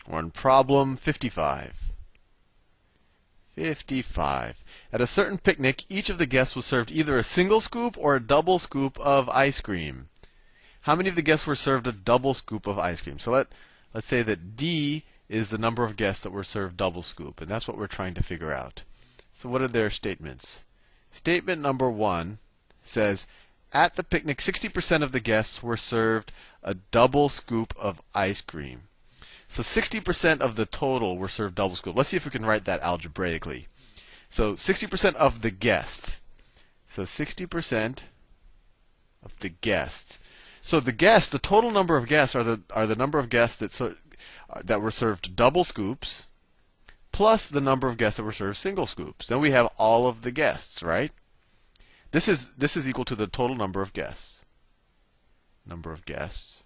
We're on problem 55. 55. At a certain picnic, each of the guests was served either a single scoop or a double scoop of ice cream. How many of the guests were served a double scoop of ice cream? So let's say that D is the number of guests that were served double scoop, and that's what we're trying to figure out. So what are their statements? Statement number 1 says, at the picnic, 60% of the guests were served a double scoop of ice cream. So 60% of the total were served double scoop. Let's see if we can write that algebraically. So 60% of the guests. So 60% of the guests. So the guests, the total number of guests are the number of guests that were served double scoops plus the number of guests that were served single scoops. Then we have all of the guests, right? This is equal to the total number of guests. Number of guests.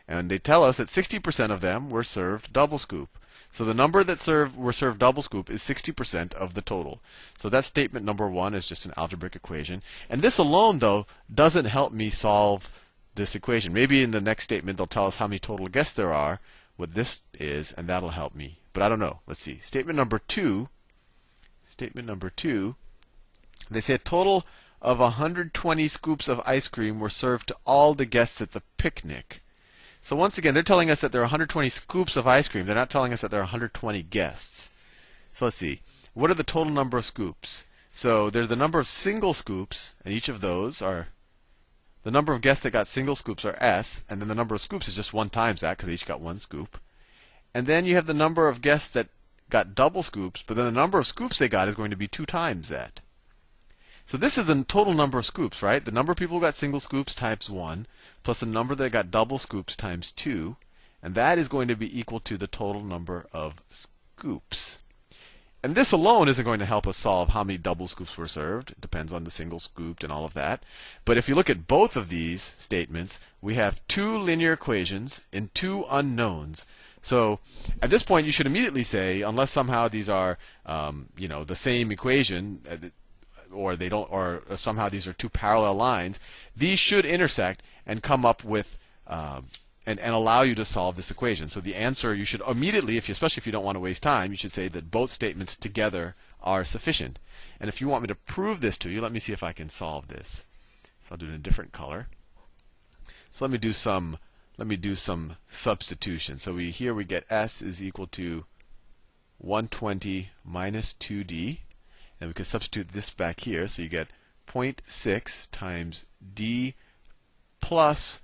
And they tell us that 60% of them were served double scoop. So the number that were served double scoop is 60% of the total. So that statement number 1 is just an algebraic equation. And this alone, though, doesn't help me solve this equation. Maybe in the next statement they'll tell us how many total guests there are, what this is, and that'll help me. But I don't know. Let's see. Statement number 2. Statement number 2. They say a total of 120 scoops of ice cream were served to all the guests at the picnic. So once again, they're telling us that there are 120 scoops of ice cream. They're not telling us that there are 120 guests. So let's see. What are the total number of scoops? So there's the number of single scoops, and each of those are the number of guests that got single scoops are S, and then the number of scoops is just 1 times that because they each got 1 scoop. And then you have the number of guests that got double scoops, but then the number of scoops they got is going to be 2 times that. So this is the total number of scoops, right? The number of people who got single scoops times 1, plus the number that got double scoops times 2, and that is going to be equal to the total number of scoops. And this alone isn't going to help us solve how many double scoops were served. It depends on the single scooped and all of that. But if you look at both of these statements, we have 2 linear equations and 2 unknowns. So at this point, you should immediately say, unless somehow these are, the same equation, or they don't, or somehow these are 2 parallel lines, these should intersect and come up with and allow you to solve this equation. So the answer you should immediately, especially if you don't want to waste time, you should say that both statements together are sufficient. And if you want me to prove this to you, let me see if I can solve this. So I'll do it in a different color. So let me do some substitution. So here we get S is equal to 120 minus 2D. And we can substitute this back here. So you get 0.6 times D plus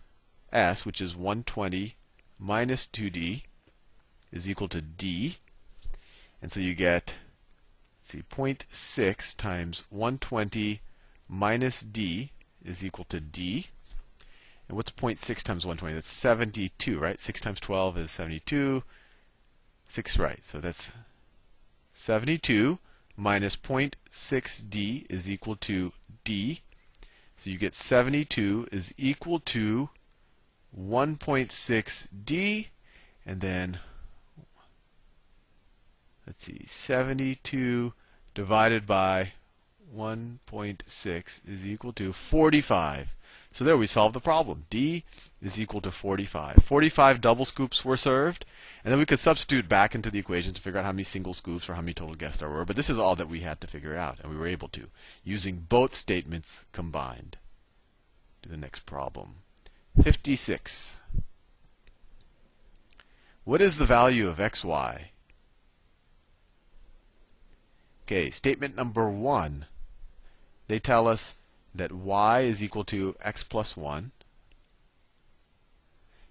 S, which is 120 minus 2D, is equal to D. And so you get, 0.6 times 120 minus D is equal to D. And what's 0.6 times 120? That's 72, right? 6 times 12 is 72. 6, right. So that's 72 minus 0.6D is equal to D. So you get 72 is equal to 1.6D, and then, let's see, 72 divided by 1.6 is equal to 45. So there we solved the problem. D is equal to 45. 45 double scoops were served, and then we could substitute back into the equation to figure out how many single scoops or how many total guests there were. But this is all that we had to figure out, and we were able to, using both statements combined. Do the next problem. 56. What is the value of xy? Okay, statement number 1. They tell us that y is equal to x plus 1.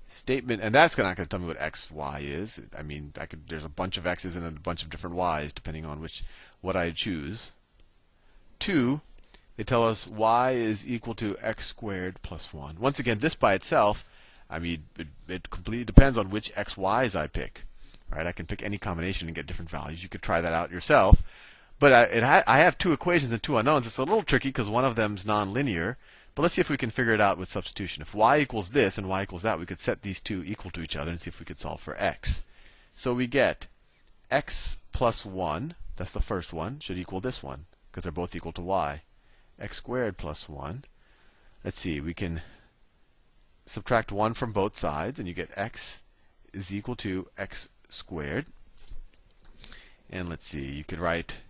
Statement, and that's not going to tell me what xy is. I mean, there's a bunch of x's and a bunch of different y's depending on what I choose. 2, they tell us y is equal to x squared plus 1. Once again, this by itself, it completely depends on which xy's I pick. Right? I can pick any combination and get different values. You could try that out yourself. But I have 2 equations and 2 unknowns. It's a little tricky because one of them is nonlinear. But let's see if we can figure it out with substitution. If y equals this and y equals that, we could set these 2 equal to each other and see if we could solve for x. So we get x plus 1, that's the first one, should equal this one because they're both equal to y. X squared plus 1. Let's see, we can subtract 1 from both sides, and you get x is equal to x squared. And let's see, you could write,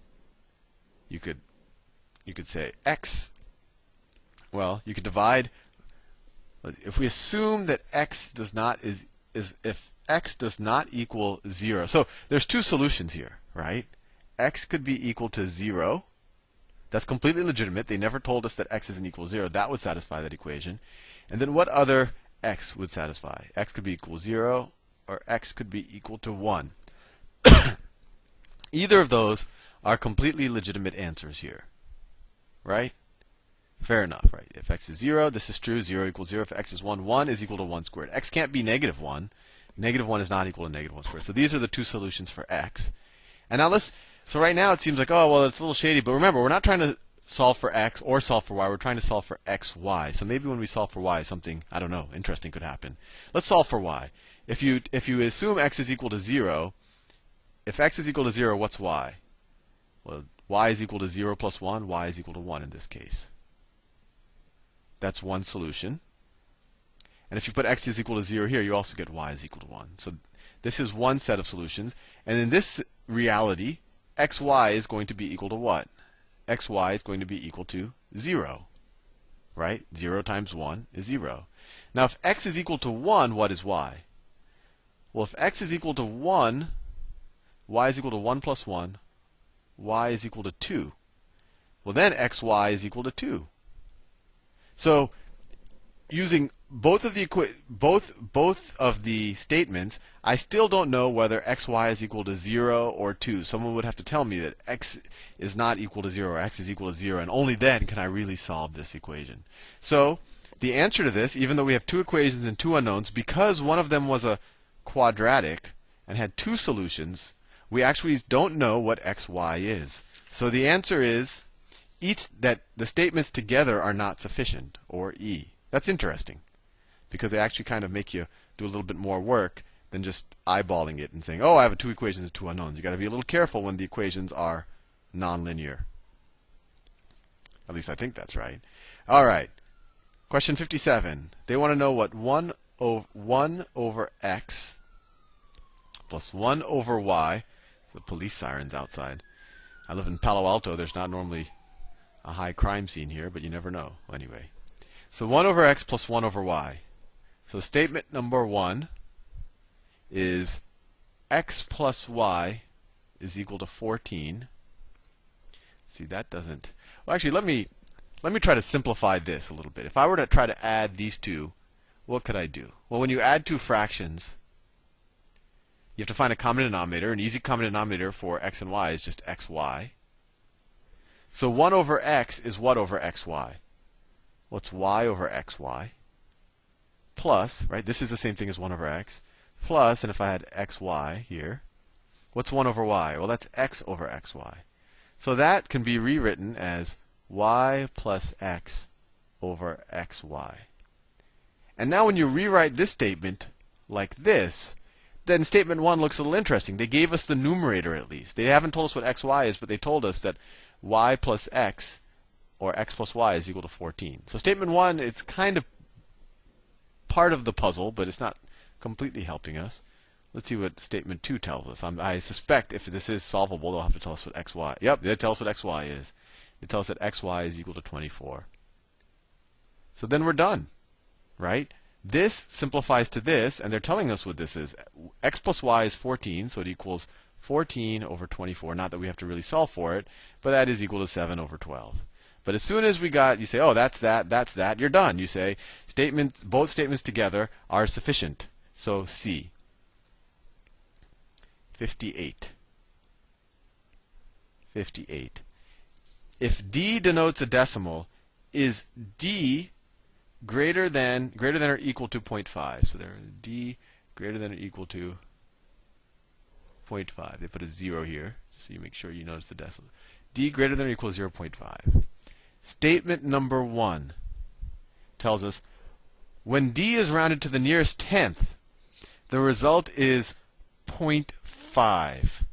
you could say x, well, you could divide, if we assume that x does not if x does not equal 0. So there's two solutions here, right? X could be equal to 0. That's completely legitimate. They never told us that x isn't equal to 0. That would satisfy that equation. And then what other x would satisfy? X could be equal to 0, or x could be equal to 1. Either of those are completely legitimate answers here, right? Fair enough, right? If x is 0, this is true. 0 equals 0. If x is 1, 1 is equal to 1 squared. X can't be negative 1. Negative 1 is not equal to negative 1 squared. So these are the two solutions for x. And now so right now it seems like, oh, well, it's a little shady. But remember, we're not trying to solve for x or solve for y. We're trying to solve for x, y. So maybe when we solve for y, something, I don't know, interesting could happen. Let's solve for y. If you assume x is equal to 0, if x is equal to 0, what's y? Well, y is equal to 0 plus 1. Y is equal to 1 in this case. That's one solution. And if you put x is equal to 0 here, you also get y is equal to 1. So this is one set of solutions. And in this reality, xy is going to be equal to what? Xy is going to be equal to 0. Right? 0 times 1 is 0. Now, if x is equal to 1, what is y? Well, if x is equal to 1, y is equal to 1 plus 1. Y is equal to 2. Well, then xy is equal to 2. So, using both of the statements, I still don't know whether xy is equal to 0 or 2. Someone would have to tell me that x is not equal to 0 or x is equal to 0, and only then can I really solve this equation. So, the answer to this, even though we have two equations and two unknowns, because one of them was a quadratic and had two solutions, we actually don't know what xy is. So the answer is that the statements together are not sufficient, or E. That's interesting, because they actually kind of make you do a little bit more work than just eyeballing it and saying, oh, I have two equations and two unknowns. You've got to be a little careful when the equations are nonlinear. At least I think that's right. All right. Question 57. They want to know what 1 over x plus 1 over y. The police sirens outside. I live in Palo Alto. There's not normally a high crime scene here, but you never know. Anyway, so 1 over x plus 1 over y. So statement number 1 is x plus y is equal to 14. See, that doesn't. Well, actually, let me try to simplify this a little bit. If I were to try to add these two, what could I do? Well, when you add two fractions, you have to find a common denominator. An easy common denominator for x and y is just xy. So 1 over x is what over xy? What's y over xy? Plus, right? This is the same thing as 1 over x. Plus, and if I had xy here, what's 1 over y? Well, that's x over xy. So that can be rewritten as y plus x over xy. And now when you rewrite this statement like this, then statement 1 looks a little interesting. They gave us the numerator at least. They haven't told us what xy is, but they told us that y plus x, or x plus y, is equal to 14. So statement 1, it's kind of part of the puzzle, but it's not completely helping us. Let's see what statement 2 tells us. I suspect if this is solvable, they'll have to tell us what xy. Yep, they tell us what xy is. They tell us that xy is equal to 24. So then we're done, right? This simplifies to this, and they're telling us what this is. X plus y is 14, so it equals 14 over 24. Not that we have to really solve for it, but that is equal to 7 over 12. But as soon as you say, oh, that's that, you're done. You say, both statements together are sufficient. So C. 58. 58. If D denotes a decimal, is D greater than or equal to 0.5? So there is D greater than or equal to 0.5. They put a 0 here, so you make sure you notice the decimal. D greater than or equal to 0.5. Statement number 1 tells us when D is rounded to the nearest tenth, the result is 0.5.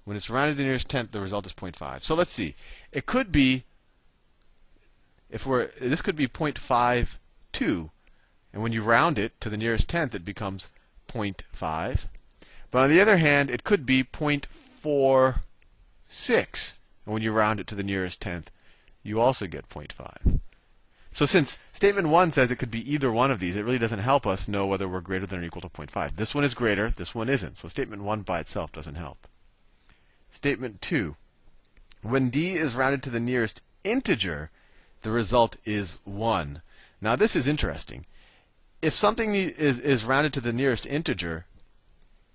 When it's rounded to the nearest tenth, the result is 0.5. So let's see. It could be, this could be 0.52, and when you round it to the nearest tenth, it becomes 0.5. But on the other hand, it could be 0.46. And when you round it to the nearest tenth, you also get 0.5. So since statement 1 says it could be either one of these, it really doesn't help us know whether we're greater than or equal to 0.5. This one is greater, this one isn't. So statement 1 by itself doesn't help. Statement 2. When d is rounded to the nearest integer, the result is 1. Now this is interesting. If something is rounded to the nearest integer,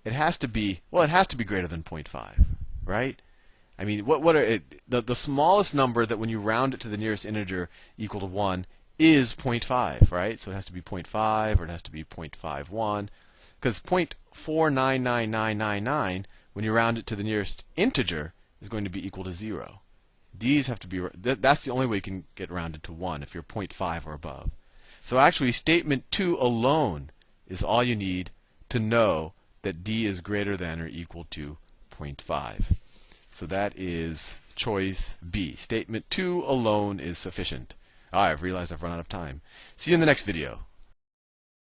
it has to be greater than 0.5, right? I mean, the smallest number that when you round it to the nearest integer equal to 1 is 0.5, right? So it has to be 0.5 or it has to be 0.51. Because 0.499999, when you round it to the nearest integer, is going to be equal to 0. D's have to be, that's the only way you can get rounded to 1 if you're 0.5 or above. So actually, statement 2 alone is all you need to know that d is greater than or equal to 0.5. So that is choice B. Statement 2 alone is sufficient. I've realized I've run out of time. See you in the next video.